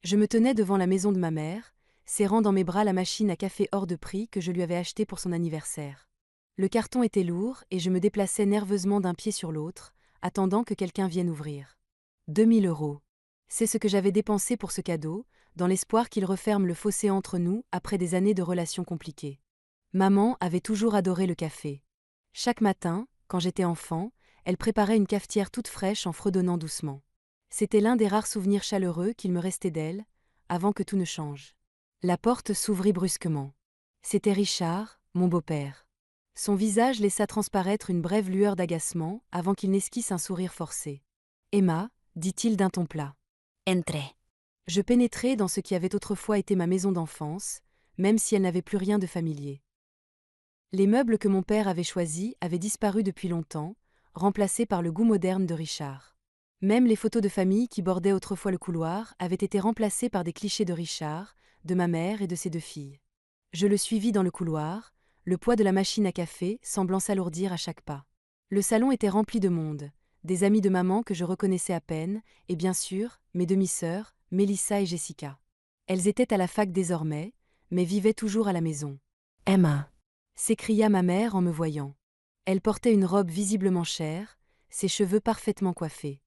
Je me tenais devant la maison de ma mère, serrant dans mes bras la machine à café hors de prix que je lui avais achetée pour son anniversaire. Le carton était lourd et je me déplaçais nerveusement d'un pied sur l'autre, attendant que quelqu'un vienne ouvrir. 2 000 €. C'est ce que j'avais dépensé pour ce cadeau, dans l'espoir qu'il referme le fossé entre nous après des années de relations compliquées. Maman avait toujours adoré le café. Chaque matin, quand j'étais enfant, elle préparait une cafetière toute fraîche en fredonnant doucement. C'était l'un des rares souvenirs chaleureux qu'il me restait d'elle, avant que tout ne change. La porte s'ouvrit brusquement. C'était Richard, mon beau-père. Son visage laissa transparaître une brève lueur d'agacement avant qu'il n'esquisse un sourire forcé. « Emma », dit-il d'un ton plat. Entrez. Je pénétrai dans ce qui avait autrefois été ma maison d'enfance, même si elle n'avait plus rien de familier. Les meubles que mon père avait choisis avaient disparu depuis longtemps, remplacés par le goût moderne de Richard. Même les photos de famille qui bordaient autrefois le couloir avaient été remplacées par des clichés de Richard, de ma mère et de ses 2 filles. Je le suivis dans le couloir, le poids de la machine à café semblant s'alourdir à chaque pas. Le salon était rempli de monde, des amis de maman que je reconnaissais à peine, et bien sûr, mes demi-sœurs, Mélissa et Jessica. Elles étaient à la fac désormais, mais vivaient toujours à la maison. « Emma !» s'écria ma mère en me voyant. Elle portait une robe visiblement chère, ses cheveux parfaitement coiffés.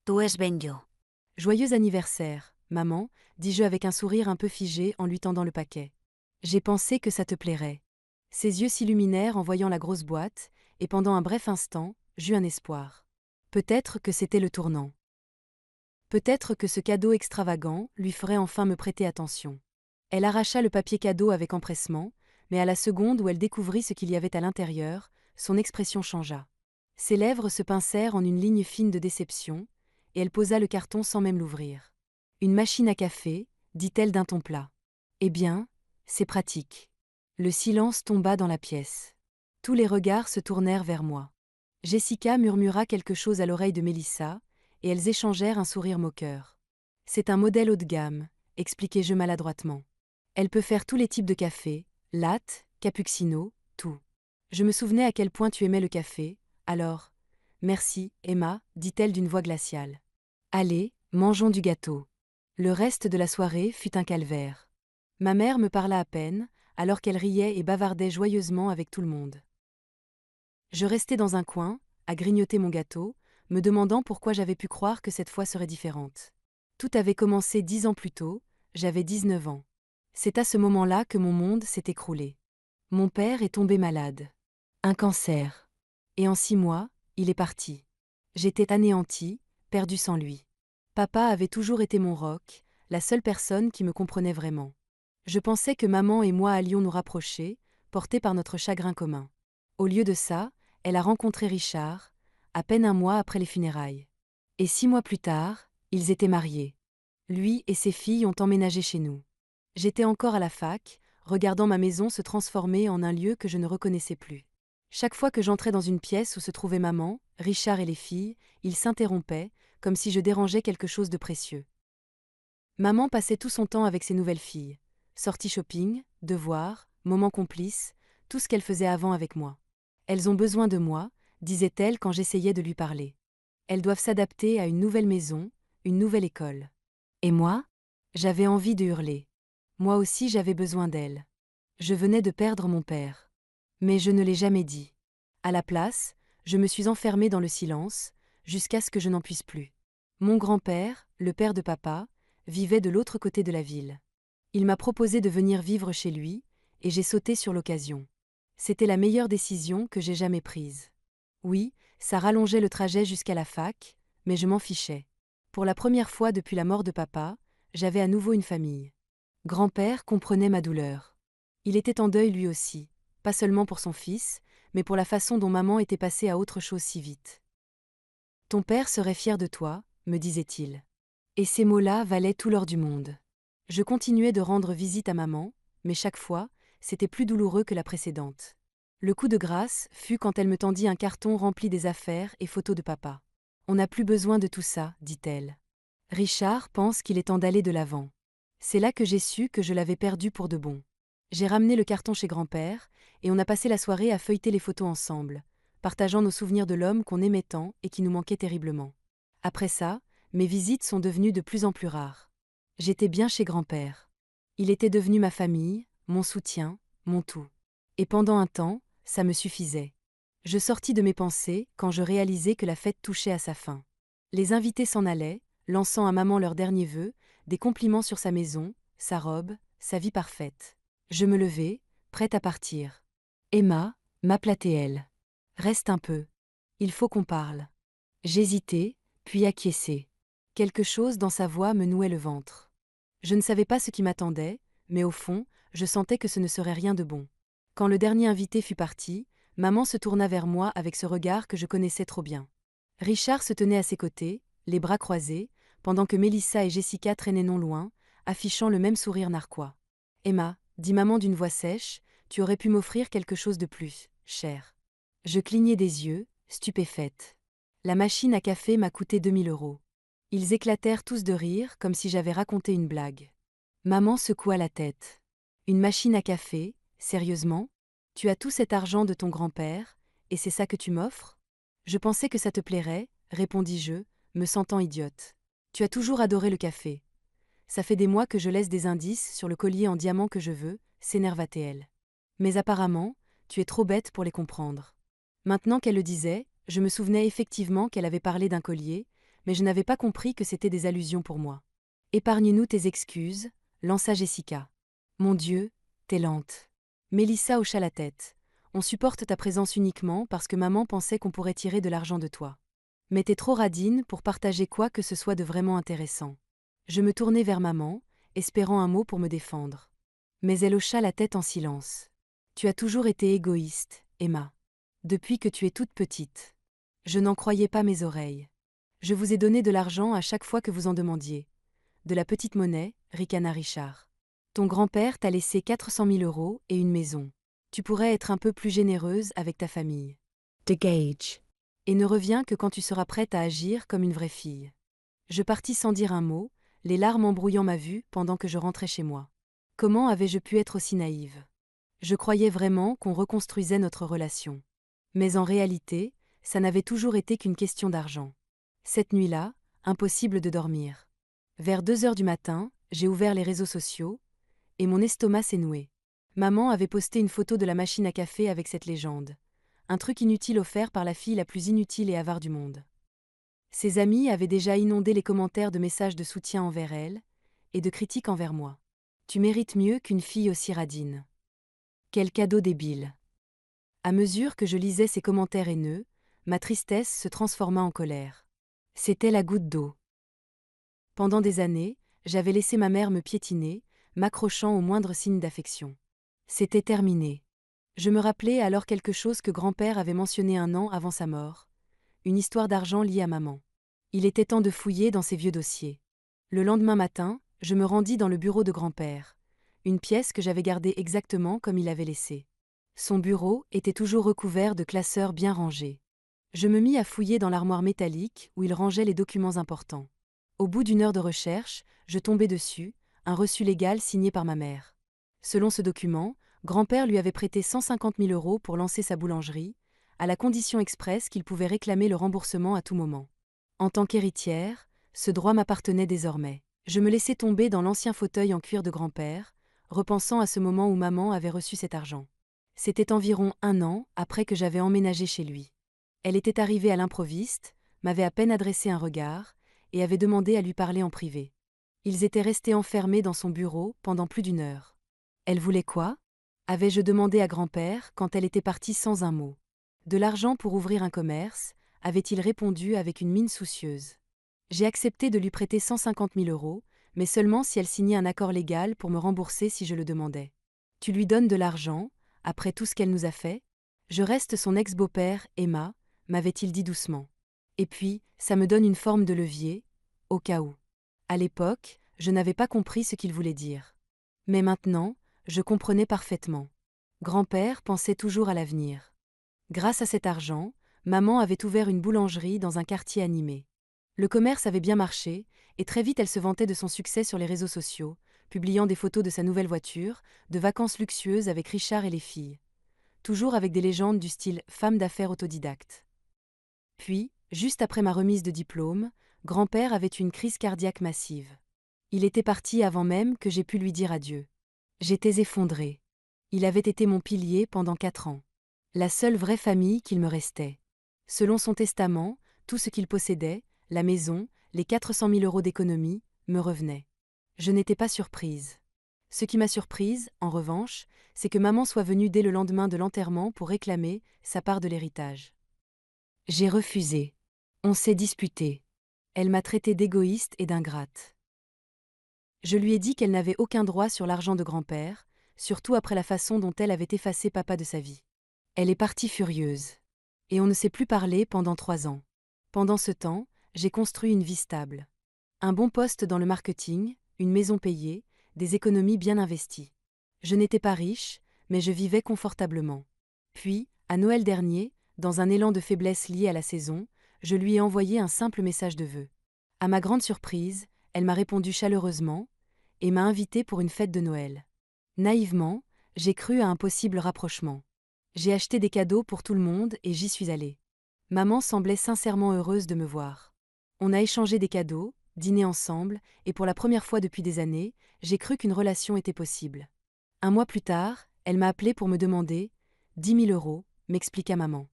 Tu es ben yo. « Joyeux anniversaire, maman, dis-je avec un sourire un peu figé en lui tendant le paquet. J'ai pensé que ça te plairait. Ses yeux s'illuminèrent en voyant la grosse boîte, et pendant un bref instant, j'eus un espoir. Peut-être que c'était le tournant. Peut-être que ce cadeau extravagant lui ferait enfin me prêter attention. Elle arracha le papier cadeau avec empressement, mais à la seconde où elle découvrit ce qu'il y avait à l'intérieur, son expression changea. Ses lèvres se pincèrent en une ligne fine de déception, et elle posa le carton sans même l'ouvrir. « Une machine à café », dit-elle d'un ton plat. « Eh bien, c'est pratique. » Le silence tomba dans la pièce. Tous les regards se tournèrent vers moi. Jessica murmura quelque chose à l'oreille de Mélissa, et elles échangèrent un sourire moqueur. « C'est un modèle haut de gamme », expliquai-je maladroitement. « Elle peut faire tous les types de café, latte, cappuccino, tout. Je me souvenais à quel point tu aimais le café, alors… Merci, Emma, dit-elle d'une voix glaciale. Allez, mangeons du gâteau. » Le reste de la soirée fut un calvaire. Ma mère me parla à peine, alors qu'elle riait et bavardait joyeusement avec tout le monde. Je restai dans un coin, à grignoter mon gâteau, me demandant pourquoi j'avais pu croire que cette fois serait différente. Tout avait commencé 10 ans plus tôt, j'avais 19 ans. C'est à ce moment-là que mon monde s'est écroulé. Mon père est tombé malade. Un cancer. Et en 6 mois, il est parti. J'étais anéantie, perdue sans lui. Papa avait toujours été mon roc, la seule personne qui me comprenait vraiment. Je pensais que maman et moi allions nous rapprocher, portés par notre chagrin commun. Au lieu de ça, elle a rencontré Richard, à peine un mois après les funérailles. Et 6 mois plus tard, ils étaient mariés. Lui et ses filles ont emménagé chez nous. J'étais encore à la fac, regardant ma maison se transformer en un lieu que je ne reconnaissais plus. Chaque fois que j'entrais dans une pièce où se trouvaient maman, Richard et les filles, ils s'interrompaient, comme si je dérangeais quelque chose de précieux. Maman passait tout son temps avec ses nouvelles filles. Sorties shopping, devoirs, moments complices, tout ce qu'elle faisait avant avec moi. Elles ont besoin de moi, disait-elle quand j'essayais de lui parler. Elles doivent s'adapter à une nouvelle maison, une nouvelle école. Et moi? J'avais envie de hurler. Moi aussi j'avais besoin d'elle. Je venais de perdre mon père. Mais je ne l'ai jamais dit. À la place, je me suis enfermée dans le silence, jusqu'à ce que je n'en puisse plus. Mon grand-père, le père de papa, vivait de l'autre côté de la ville. Il m'a proposé de venir vivre chez lui, et j'ai sauté sur l'occasion. C'était la meilleure décision que j'ai jamais prise. Oui, ça rallongeait le trajet jusqu'à la fac, mais je m'en fichais. Pour la première fois depuis la mort de papa, j'avais à nouveau une famille. Grand-père comprenait ma douleur. Il était en deuil lui aussi, pas seulement pour son fils, mais pour la façon dont maman était passée à autre chose si vite. « Ton père serait fier de toi », me disait-il. Et ces mots-là valaient tout l'or du monde. Je continuais de rendre visite à maman, mais chaque fois, c'était plus douloureux que la précédente. Le coup de grâce fut quand elle me tendit un carton rempli des affaires et photos de papa. « On n'a plus besoin de tout ça, dit-elle. Richard pense qu'il est temps d'aller de l'avant. » C'est là que j'ai su que je l'avais perdu pour de bon. J'ai ramené le carton chez grand-père, et on a passé la soirée à feuilleter les photos ensemble, partageant nos souvenirs de l'homme qu'on aimait tant et qui nous manquait terriblement. Après ça, mes visites sont devenues de plus en plus rares. J'étais bien chez grand-père. Il était devenu ma famille, mon soutien, mon tout. Et pendant un temps, ça me suffisait. Je sortis de mes pensées quand je réalisai que la fête touchait à sa fin. Les invités s'en allaient, lançant à maman leurs derniers vœux, des compliments sur sa maison, sa robe, sa vie parfaite. Je me levai, prête à partir. Emma, m'appelait-elle. Reste un peu. Il faut qu'on parle. J'hésitai, puis acquiesçai. Quelque chose dans sa voix me nouait le ventre. Je ne savais pas ce qui m'attendait, mais au fond, je sentais que ce ne serait rien de bon. Quand le dernier invité fut parti, maman se tourna vers moi avec ce regard que je connaissais trop bien. Richard se tenait à ses côtés, les bras croisés, pendant que Mélissa et Jessica traînaient non loin, affichant le même sourire narquois. Emma, dit maman d'une voix sèche, tu aurais pu m'offrir quelque chose de plus, cher. Je clignai des yeux, stupéfaite. La machine à café m'a coûté 2 000 €. Ils éclatèrent tous de rire comme si j'avais raconté une blague. Maman secoua la tête. Une machine à café, sérieusement? Tu as tout cet argent de ton grand-père, et c'est ça que tu m'offres? Je pensais que ça te plairait, répondis-je, me sentant idiote. Tu as toujours adoré le café. Ça fait des mois que je laisse des indices sur le collier en diamant que je veux, s'énerva-t-elle. Mais apparemment, tu es trop bête pour les comprendre. Maintenant qu'elle le disait, je me souvenais effectivement qu'elle avait parlé d'un collier, mais je n'avais pas compris que c'était des allusions pour moi. Épargne-nous tes excuses, lança Jessica. Mon Dieu, t'es lente. Mélissa hocha la tête. On supporte ta présence uniquement parce que maman pensait qu'on pourrait tirer de l'argent de toi. Mais t'es trop radine pour partager quoi que ce soit de vraiment intéressant. Je me tournai vers maman, espérant un mot pour me défendre. Mais elle hocha la tête en silence. Tu as toujours été égoïste, Emma. Depuis que tu es toute petite. Je n'en croyais pas mes oreilles. Je vous ai donné de l'argent à chaque fois que vous en demandiez. De la petite monnaie, ricana Richard. Ton grand-père t'a laissé 400 000 € et une maison. Tu pourrais être un peu plus généreuse avec ta famille. De Gage. Et ne reviens que quand tu seras prête à agir comme une vraie fille. Je partis sans dire un mot, les larmes embrouillant ma vue pendant que je rentrais chez moi. Comment avais-je pu être aussi naïve? Je croyais vraiment qu'on reconstruisait notre relation. Mais en réalité, ça n'avait toujours été qu'une question d'argent. Cette nuit-là, impossible de dormir. Vers 2 heures du matin, j'ai ouvert les réseaux sociaux, et mon estomac s'est noué. Maman avait posté une photo de la machine à café avec cette légende. Un truc inutile offert par la fille la plus inutile et avare du monde. Ses amis avaient déjà inondé les commentaires de messages de soutien envers elle, et de critiques envers moi. Tu mérites mieux qu'une fille aussi radine. Quel cadeau débile. À mesure que je lisais ces commentaires haineux, ma tristesse se transforma en colère. C'était la goutte d'eau. Pendant des années, j'avais laissé ma mère me piétiner, m'accrochant au moindre signe d'affection. C'était terminé. Je me rappelais alors quelque chose que grand-père avait mentionné un an avant sa mort, une histoire d'argent liée à maman. Il était temps de fouiller dans ses vieux dossiers. Le lendemain matin, je me rendis dans le bureau de grand-père, une pièce que j'avais gardée exactement comme il l'avait laissée. Son bureau était toujours recouvert de classeurs bien rangés. Je me mis à fouiller dans l'armoire métallique où il rangeait les documents importants. Au bout d'1 heure de recherche, je tombai dessus, un reçu légal signé par ma mère. Selon ce document, grand-père lui avait prêté 150 000 € pour lancer sa boulangerie, à la condition expresse qu'il pouvait réclamer le remboursement à tout moment. En tant qu'héritière, ce droit m'appartenait désormais. Je me laissai tomber dans l'ancien fauteuil en cuir de grand-père, repensant à ce moment où maman avait reçu cet argent. C'était environ 1 an après que j'avais emménagé chez lui. Elle était arrivée à l'improviste, m'avait à peine adressé un regard, et avait demandé à lui parler en privé. Ils étaient restés enfermés dans son bureau pendant plus d'1 heure. Elle voulait quoi? Avais-je demandé à grand-père quand elle était partie sans un mot. De l'argent pour ouvrir un commerce, avait-il répondu avec une mine soucieuse. J'ai accepté de lui prêter 150 000 €, mais seulement si elle signait un accord légal pour me rembourser si je le demandais. Tu lui donnes de l'argent, après tout ce qu'elle nous a fait? Je reste son ex-beau-père, Emma, m'avait-il dit doucement. Et puis, ça me donne une forme de levier, au cas où. À l'époque, je n'avais pas compris ce qu'il voulait dire. Mais maintenant, je comprenais parfaitement. Grand-père pensait toujours à l'avenir. Grâce à cet argent, maman avait ouvert une boulangerie dans un quartier animé. Le commerce avait bien marché, et très vite elle se vantait de son succès sur les réseaux sociaux, publiant des photos de sa nouvelle voiture, de vacances luxueuses avec Richard et les filles. Toujours avec des légendes du style femme d'affaires autodidacte. Puis, juste après ma remise de diplôme, grand-père avait eu une crise cardiaque massive. Il était parti avant même que j'aie pu lui dire adieu. J'étais effondrée. Il avait été mon pilier pendant 4 ans. La seule vraie famille qu'il me restait. Selon son testament, tout ce qu'il possédait, la maison, les 400 000 € d'économie, me revenait. Je n'étais pas surprise. Ce qui m'a surprise, en revanche, c'est que maman soit venue dès le lendemain de l'enterrement pour réclamer sa part de l'héritage. J'ai refusé. On s'est disputé. Elle m'a traitée d'égoïste et d'ingrate. Je lui ai dit qu'elle n'avait aucun droit sur l'argent de grand-père, surtout après la façon dont elle avait effacé papa de sa vie. Elle est partie furieuse. Et on ne s'est plus parlé pendant 3 ans. Pendant ce temps, j'ai construit une vie stable. Un bon poste dans le marketing, une maison payée, des économies bien investies. Je n'étais pas riche, mais je vivais confortablement. Puis, à Noël dernier, dans un élan de faiblesse lié à la saison, je lui ai envoyé un simple message de vœux. À ma grande surprise, elle m'a répondu chaleureusement et m'a invité pour une fête de Noël. Naïvement, j'ai cru à un possible rapprochement. J'ai acheté des cadeaux pour tout le monde et j'y suis allée. Maman semblait sincèrement heureuse de me voir. On a échangé des cadeaux, dîné ensemble, et pour la première fois depuis des années, j'ai cru qu'une relation était possible. Un mois plus tard, elle m'a appelé pour me demander 10 000 €, m'expliqua maman.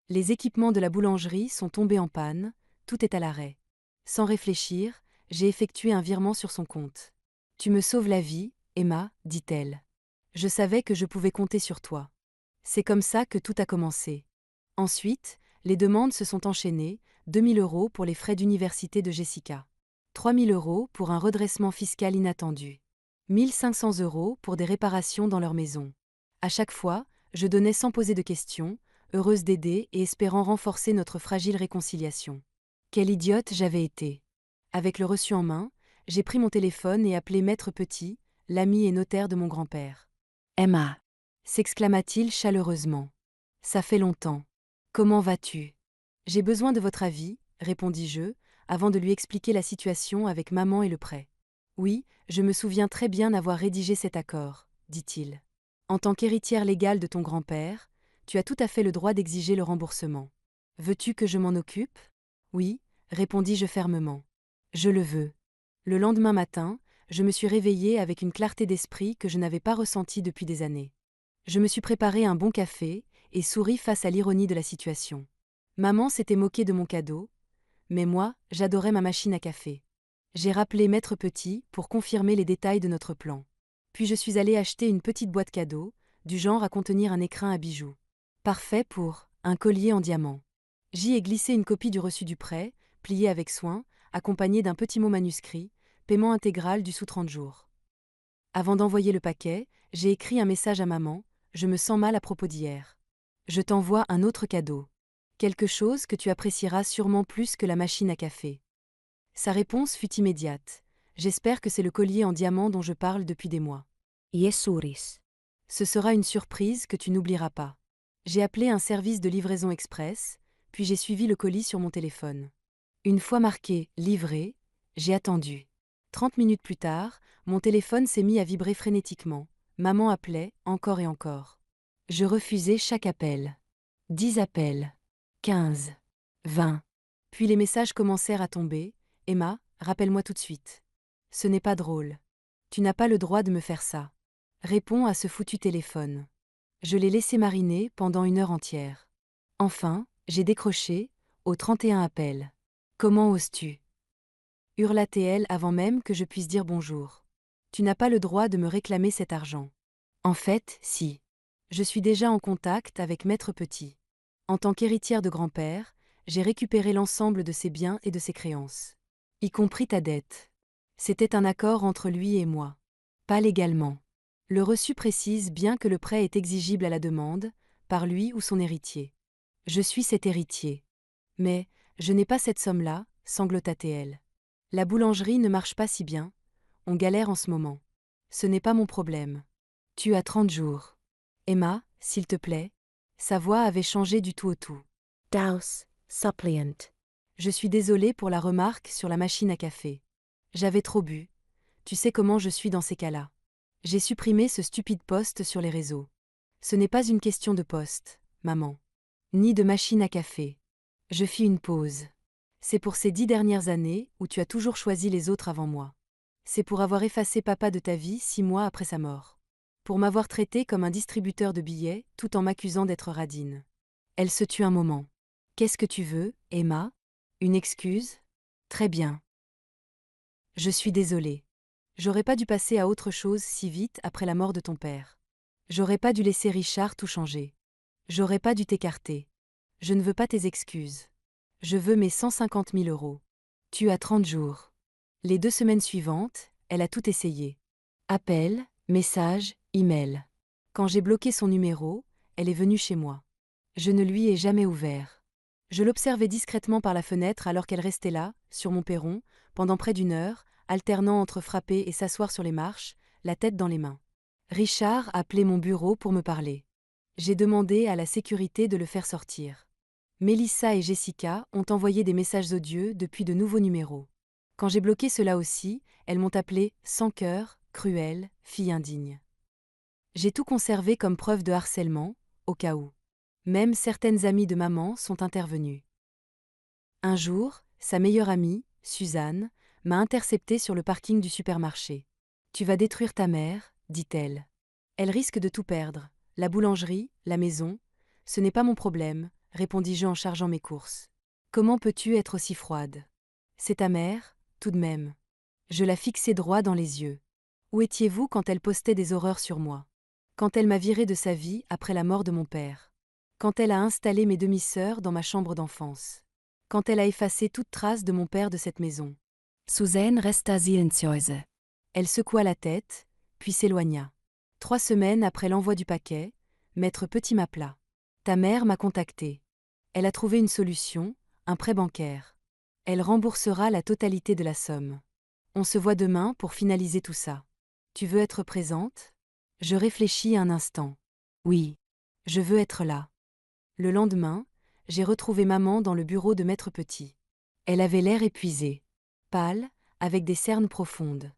Les équipements de la boulangerie sont tombés en panne, tout est à l'arrêt. Sans réfléchir, j'ai effectué un virement sur son compte. Tu me sauves la vie, Emma, dit-elle. Je savais que je pouvais compter sur toi. C'est comme ça que tout a commencé. Ensuite, les demandes se sont enchaînées, 2 000 € pour les frais d'université de Jessica. 3 000 € pour un redressement fiscal inattendu. 1 500 € pour des réparations dans leur maison. À chaque fois, je donnais sans poser de questions, heureuse d'aider et espérant renforcer notre fragile réconciliation. Quelle idiote j'avais été. Avec le reçu en main, j'ai pris mon téléphone et appelé Maître Petit, l'ami et notaire de mon grand-père. Emma, S'exclama-t-il chaleureusement. Ça fait longtemps. Comment vas-tu? J'ai besoin de votre avis, répondis-je, avant de lui expliquer la situation avec maman et le prêt. Oui, je me souviens très bien avoir rédigé cet accord, dit-il. En tant qu'héritière légale de ton grand-père, tu as tout à fait le droit d'exiger le remboursement. Veux-tu que je m'en occupe? Oui, répondis-je fermement. Je le veux. Le lendemain matin, je me suis réveillée avec une clarté d'esprit que je n'avais pas ressentie depuis des années. Je me suis préparé un bon café et souris face à l'ironie de la situation. Maman s'était moquée de mon cadeau, mais moi, j'adorais ma machine à café. J'ai rappelé Maître Petit pour confirmer les détails de notre plan. Puis je suis allée acheter une petite boîte cadeau, du genre à contenir un écrin à bijoux. Parfait pour un collier en diamant. J'y ai glissé une copie du reçu du prêt, plié avec soin, accompagné d'un petit mot manuscrit, paiement intégral du sous 30 jours. Avant d'envoyer le paquet, j'ai écrit un message à maman, je me sens mal à propos d'hier. Je t'envoie un autre cadeau. Quelque chose que tu apprécieras sûrement plus que la machine à café. Sa réponse fut immédiate. J'espère que c'est le collier en diamant dont je parle depuis des mois. Yesuris. Ce sera une surprise que tu n'oublieras pas. J'ai appelé un service de livraison express, puis j'ai suivi le colis sur mon téléphone. Une fois marqué « livré », j'ai attendu. 30 minutes plus tard, mon téléphone s'est mis à vibrer frénétiquement. Maman appelait, encore et encore. Je refusais chaque appel. 10 appels. 15. 20. Puis les messages commencèrent à tomber. Emma, rappelle-moi tout de suite. Ce n'est pas drôle. Tu n'as pas le droit de me faire ça. Réponds à ce foutu téléphone. Je l'ai laissé mariner pendant 1 heure entière. Enfin, j'ai décroché, au 31 appel. Comment oses-tu? Hurla-t-elle avant même que je puisse dire bonjour. Tu n'as pas le droit de me réclamer cet argent. En fait, si. Je suis déjà en contact avec Maître Petit. En tant qu'héritière de grand-père, j'ai récupéré l'ensemble de ses biens et de ses créances. Y compris ta dette. C'était un accord entre lui et moi. Pas légalement. Le reçu précise bien que le prêt est exigible à la demande, par lui ou son héritier. Je suis cet héritier. Mais, je n'ai pas cette somme-là, sanglota-t-elle. La boulangerie ne marche pas si bien, on galère en ce moment. Ce n'est pas mon problème. Tu as 30 jours. Emma, s'il te plaît. Sa voix avait changé du tout au tout. Daus, suppliant. Je suis désolée pour la remarque sur la machine à café. J'avais trop bu. Tu sais comment je suis dans ces cas-là. J'ai supprimé ce stupide post sur les réseaux. Ce n'est pas une question de poste, maman. Ni de machine à café. Je fis une pause. C'est pour ces 10 dernières années où tu as toujours choisi les autres avant moi. C'est pour avoir effacé papa de ta vie 6 mois après sa mort. Pour m'avoir traité comme un distributeur de billets, tout en m'accusant d'être radine. Elle se tut un moment. Qu'est-ce que tu veux, Emma? Une excuse? Très bien. Je suis désolée. J'aurais pas dû passer à autre chose si vite après la mort de ton père. J'aurais pas dû laisser Richard tout changer. J'aurais pas dû t'écarter. Je ne veux pas tes excuses. Je veux mes 150 000 euros. Tu as 30 jours. Les 2 semaines suivantes, elle a tout essayé. Appel, message, email. Quand j'ai bloqué son numéro, elle est venue chez moi. Je ne lui ai jamais ouvert. Je l'observais discrètement par la fenêtre alors qu'elle restait là, sur mon perron, pendant près d'1 heure, alternant entre frapper et s'asseoir sur les marches, la tête dans les mains. Richard a appelé mon bureau pour me parler. J'ai demandé à la sécurité de le faire sortir. Mélissa et Jessica ont envoyé des messages odieux depuis de nouveaux numéros. Quand j'ai bloqué cela aussi, elles m'ont appelé sans cœur, cruelle, fille indigne. J'ai tout conservé comme preuve de harcèlement, au cas où. Même certaines amies de maman sont intervenues. Un jour, sa meilleure amie, Suzanne, m'a interceptée sur le parking du supermarché. Tu vas détruire ta mère, dit-elle. Elle risque de tout perdre. La boulangerie, la maison. Ce n'est pas mon problème, répondis-je en chargeant mes courses. Comment peux-tu être aussi froide? C'est ta mère, tout de même. Je la fixai droit dans les yeux. Où étiez-vous quand elle postait des horreurs sur moi? Quand elle m'a viré de sa vie après la mort de mon père? Quand elle a installé mes demi-sœurs dans ma chambre d'enfance? Quand elle a effacé toute trace de mon père de cette maison? Suzanne resta silencieuse. Elle secoua la tête, puis s'éloigna. 3 semaines après l'envoi du paquet, maître Petit m'appela. Ta mère m'a contacté. Elle a trouvé une solution, un prêt bancaire. Elle remboursera la totalité de la somme. On se voit demain pour finaliser tout ça. Tu veux être présente? Je réfléchis un instant. Oui. Je veux être là. Le lendemain, j'ai retrouvé maman dans le bureau de maître Petit. Elle avait l'air épuisée. Pâle, avec des cernes profondes.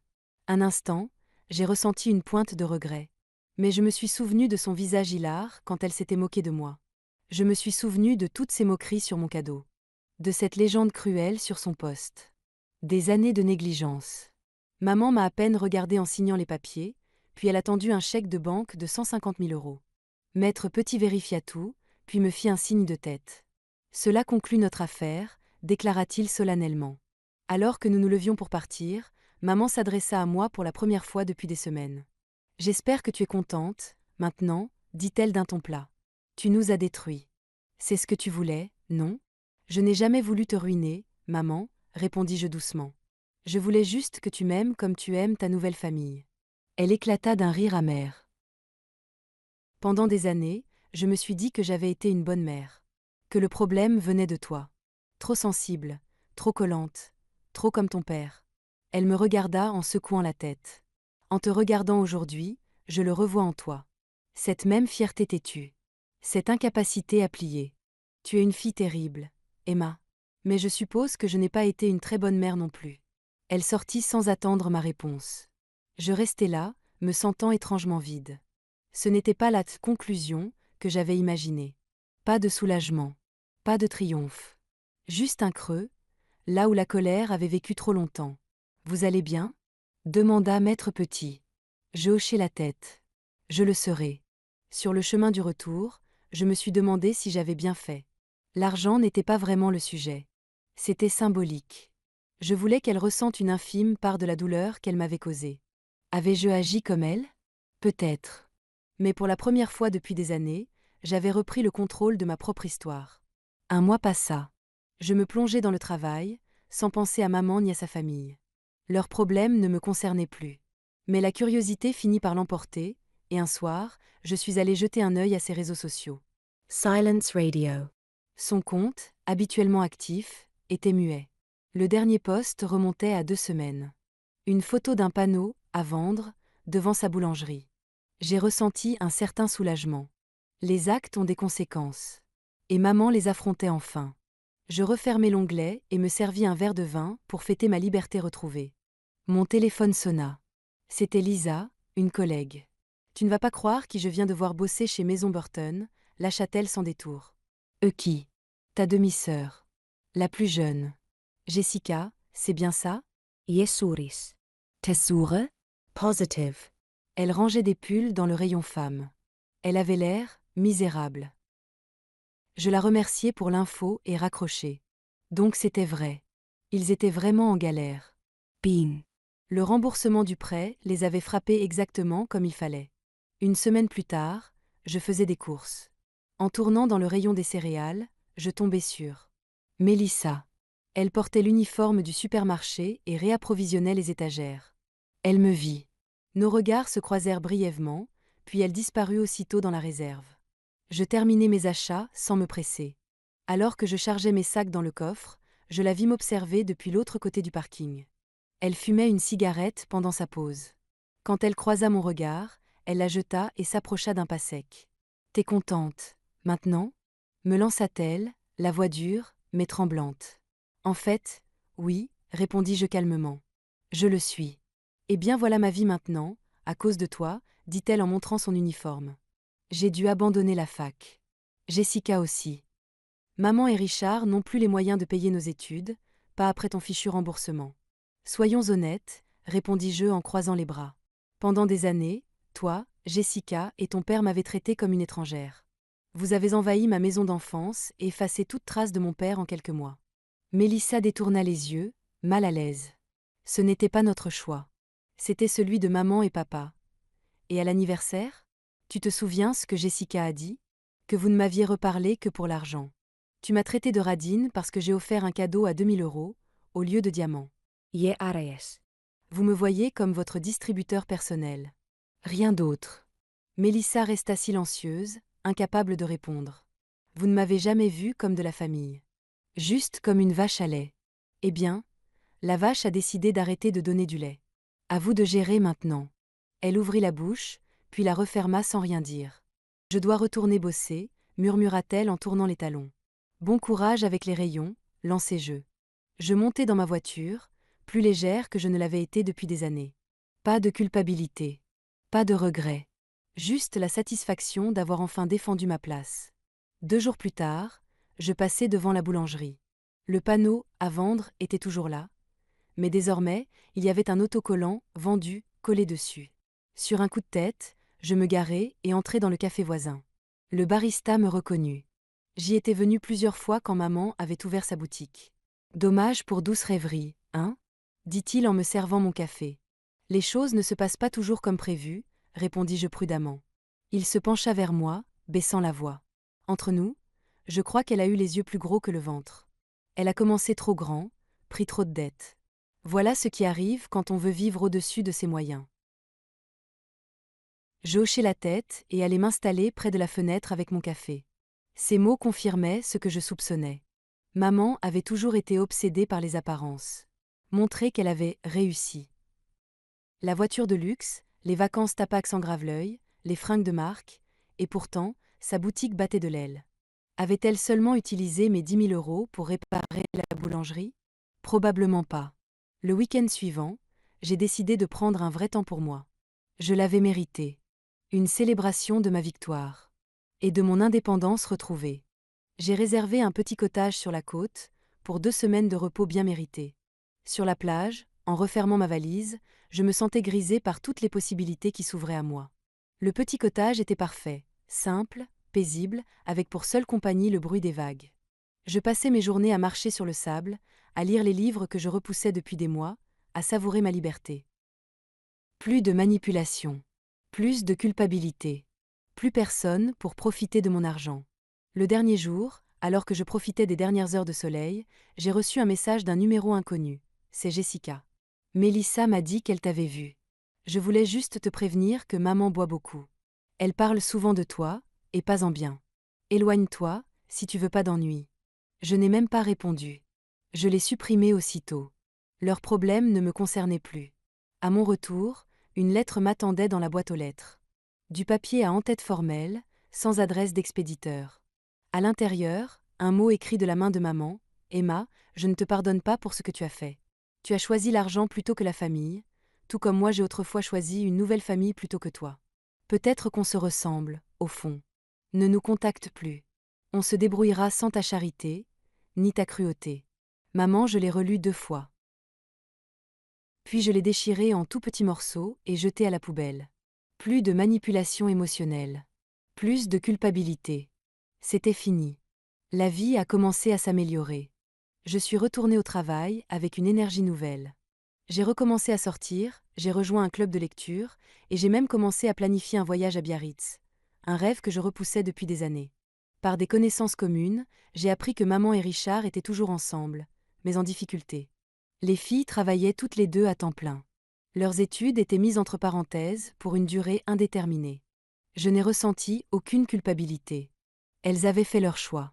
Un instant, j'ai ressenti une pointe de regret. Mais je me suis souvenu de son visage hilar quand elle s'était moquée de moi. Je me suis souvenu de toutes ses moqueries sur mon cadeau. De cette légende cruelle sur son poste. Des années de négligence. Maman m'a à peine regardé en signant les papiers, puis elle a tendu un chèque de banque de 150 000 euros. Maître Petit vérifia tout, puis me fit un signe de tête. Cela conclut notre affaire, déclara-t-il solennellement. Alors que nous nous levions pour partir, maman s'adressa à moi pour la première fois depuis des semaines. J'espère que tu es contente, maintenant, dit-elle d'un ton plat. Tu nous as détruits. C'est ce que tu voulais, non? Je n'ai jamais voulu te ruiner, maman, répondis-je doucement. Je voulais juste que tu m'aimes comme tu aimes ta nouvelle famille. Elle éclata d'un rire amer. Pendant des années, je me suis dit que j'avais été une bonne mère. Que le problème venait de toi. Trop sensible, trop collante, trop comme ton père. Elle me regarda en secouant la tête. En te regardant aujourd'hui, je le revois en toi. Cette même fierté têtue. Cette incapacité à plier. Tu es une fille terrible, Emma. Mais je suppose que je n'ai pas été une très bonne mère non plus. Elle sortit sans attendre ma réponse. Je restai là, me sentant étrangement vide. Ce n'était pas la conclusion que j'avais imaginée. Pas de soulagement. Pas de triomphe. Juste un creux, là où la colère avait vécu trop longtemps. Vous allez bien? Demanda maître Petit. Je hochai la tête. Je le serai. Sur le chemin du retour, je me suis demandé si j'avais bien fait. L'argent n'était pas vraiment le sujet. C'était symbolique. Je voulais qu'elle ressente une infime part de la douleur qu'elle m'avait causée. Avais-je agi comme elle? Peut-être. Mais pour la première fois depuis des années, j'avais repris le contrôle de ma propre histoire. Un mois passa. Je me plongeais dans le travail, sans penser à maman ni à sa famille. Leurs problèmes ne me concernaient plus. Mais la curiosité finit par l'emporter, et un soir, je suis allée jeter un œil à ses réseaux sociaux. Silence Radio. Son compte, habituellement actif, était muet. Le dernier post remontait à 2 semaines. Une photo d'un panneau, à vendre, devant sa boulangerie. J'ai ressenti un certain soulagement. Les actes ont des conséquences. Et maman les affrontait enfin. Je refermai l'onglet et me servis un verre de vin pour fêter ma liberté retrouvée. Mon téléphone sonna. C'était Lisa, une collègue. Tu ne vas pas croire qui je viens de voir bosser chez Maison Burton, lâcha-t-elle sans détour. Qui? Ta demi-sœur. La plus jeune. Jessica, c'est bien ça? Jesúris. Tessure? Positive. Elle rangeait des pulls dans le rayon femmes. Elle avait l'air misérable. Je la remerciai pour l'info et raccrochai. Donc c'était vrai. Ils étaient vraiment en galère. Bean. Le remboursement du prêt les avait frappés exactement comme il fallait. Une semaine plus tard, je faisais des courses. En tournant dans le rayon des céréales, je tombai sur Mélissa. Elle portait l'uniforme du supermarché et réapprovisionnait les étagères. Elle me vit. Nos regards se croisèrent brièvement, puis elle disparut aussitôt dans la réserve. Je terminai mes achats sans me presser. Alors que je chargeais mes sacs dans le coffre, je la vis m'observer depuis l'autre côté du parking. Elle fumait une cigarette pendant sa pause. Quand elle croisa mon regard, elle la jeta et s'approcha d'un pas sec. « T'es contente, maintenant ?» me lança-t-elle, la voix dure, mais tremblante. « En fait, oui, répondis-je calmement. Je le suis. Eh bien voilà ma vie maintenant, à cause de toi, dit-elle en montrant son uniforme. J'ai dû abandonner la fac. Jessica aussi. Maman et Richard n'ont plus les moyens de payer nos études, pas après ton fichu remboursement. Soyons honnêtes, répondis-je en croisant les bras. Pendant des années, toi, Jessica et ton père m'avaient traitée comme une étrangère. Vous avez envahi ma maison d'enfance et effacé toute trace de mon père en quelques mois. Mélissa détourna les yeux, mal à l'aise. Ce n'était pas notre choix. C'était celui de maman et papa. Et à l'anniversaire? Tu te souviens ce que Jessica a dit? Que vous ne m'aviez reparlé que pour l'argent. Tu m'as traité de radine parce que j'ai offert un cadeau à 2000 € au lieu de diamants. Ye Ares. Vous me voyez comme votre distributeur personnel. Rien d'autre. Mélissa resta silencieuse, incapable de répondre. Vous ne m'avez jamais vue comme de la famille. Juste comme une vache à lait. Eh bien, la vache a décidé d'arrêter de donner du lait. À vous de gérer maintenant. Elle ouvrit la bouche, puis la referma sans rien dire. Je dois retourner bosser, murmura-t-elle en tournant les talons. Bon courage avec les rayons, lancai-je. Je montai dans ma voiture, plus légère que je ne l'avais été depuis des années. Pas de culpabilité. Pas de regret. Juste la satisfaction d'avoir enfin défendu ma place. 2 jours plus tard, je passai devant la boulangerie. Le panneau « À vendre » était toujours là, mais désormais, il y avait un autocollant « Vendu » collé dessus. Sur un coup de tête, je me garai et entrai dans le café voisin. Le barista me reconnut. J'y étais venu plusieurs fois quand maman avait ouvert sa boutique. Dommage pour douce rêverie, hein? Dit-il en me servant mon café. Les choses ne se passent pas toujours comme prévu, répondis-je prudemment. Il se pencha vers moi, baissant la voix. Entre nous, je crois qu'elle a eu les yeux plus gros que le ventre. Elle a commencé trop grand, pris trop de dettes. Voilà ce qui arrive quand on veut vivre au-dessus de ses moyens. Je hochai la tête et allai m'installer près de la fenêtre avec mon café. Ces mots confirmaient ce que je soupçonnais. Maman avait toujours été obsédée par les apparences. Montrer qu'elle avait réussi. La voiture de luxe, les vacances Tapax en Graveleuil, les fringues de marque, et pourtant, sa boutique battait de l'aile. Avait-elle seulement utilisé mes 10 000 € pour réparer la boulangerie? Probablement pas. Le week-end suivant, j'ai décidé de prendre un vrai temps pour moi. Je l'avais mérité. Une célébration de ma victoire. Et de mon indépendance retrouvée. J'ai réservé un petit cottage sur la côte, pour 2 semaines de repos bien méritées. Sur la plage, en refermant ma valise, je me sentais grisée par toutes les possibilités qui s'ouvraient à moi. Le petit cottage était parfait, simple, paisible, avec pour seule compagnie le bruit des vagues. Je passais mes journées à marcher sur le sable, à lire les livres que je repoussais depuis des mois, à savourer ma liberté. Plus de manipulation. Plus de culpabilité. Plus personne pour profiter de mon argent. Le dernier jour, alors que je profitais des dernières heures de soleil, j'ai reçu un message d'un numéro inconnu. C'est Jessica. Mélissa m'a dit qu'elle t'avait vu. Je voulais juste te prévenir que maman boit beaucoup. Elle parle souvent de toi, et pas en bien. Éloigne-toi, si tu veux pas d'ennui. Je n'ai même pas répondu. Je l'ai supprimé aussitôt. Leurs problèmes ne me concernaient plus. À mon retour, une lettre m'attendait dans la boîte aux lettres. Du papier à en-tête formelle, sans adresse d'expéditeur. À l'intérieur, un mot écrit de la main de maman. Emma, je ne te pardonne pas pour ce que tu as fait. Tu as choisi l'argent plutôt que la famille, tout comme moi j'ai autrefois choisi une nouvelle famille plutôt que toi. Peut-être qu'on se ressemble, au fond. Ne nous contacte plus. On se débrouillera sans ta charité, ni ta cruauté. Maman, je l'ai relu 2 fois. Puis je les déchirai en tout petits morceaux et jetai à la poubelle. Plus de manipulation émotionnelle. Plus de culpabilité. C'était fini. La vie a commencé à s'améliorer. Je suis retournée au travail avec une énergie nouvelle. J'ai recommencé à sortir, j'ai rejoint un club de lecture, et j'ai même commencé à planifier un voyage à Biarritz. Un rêve que je repoussais depuis des années. Par des connaissances communes, j'ai appris que maman et Richard étaient toujours ensemble, mais en difficulté. Les filles travaillaient toutes les deux à temps plein. Leurs études étaient mises entre parenthèses pour une durée indéterminée. Je n'ai ressenti aucune culpabilité. Elles avaient fait leur choix.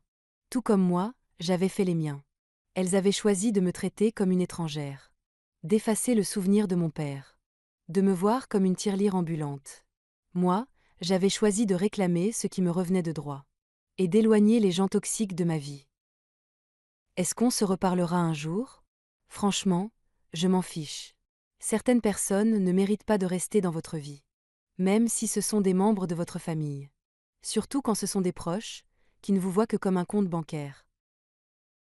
Tout comme moi, j'avais fait les miens. Elles avaient choisi de me traiter comme une étrangère. D'effacer le souvenir de mon père. De me voir comme une tirelire ambulante. Moi, j'avais choisi de réclamer ce qui me revenait de droit. Et d'éloigner les gens toxiques de ma vie. Est-ce qu'on se reparlera un jour? Franchement, je m'en fiche. Certaines personnes ne méritent pas de rester dans votre vie. Même si ce sont des membres de votre famille. Surtout quand ce sont des proches, qui ne vous voient que comme un compte bancaire.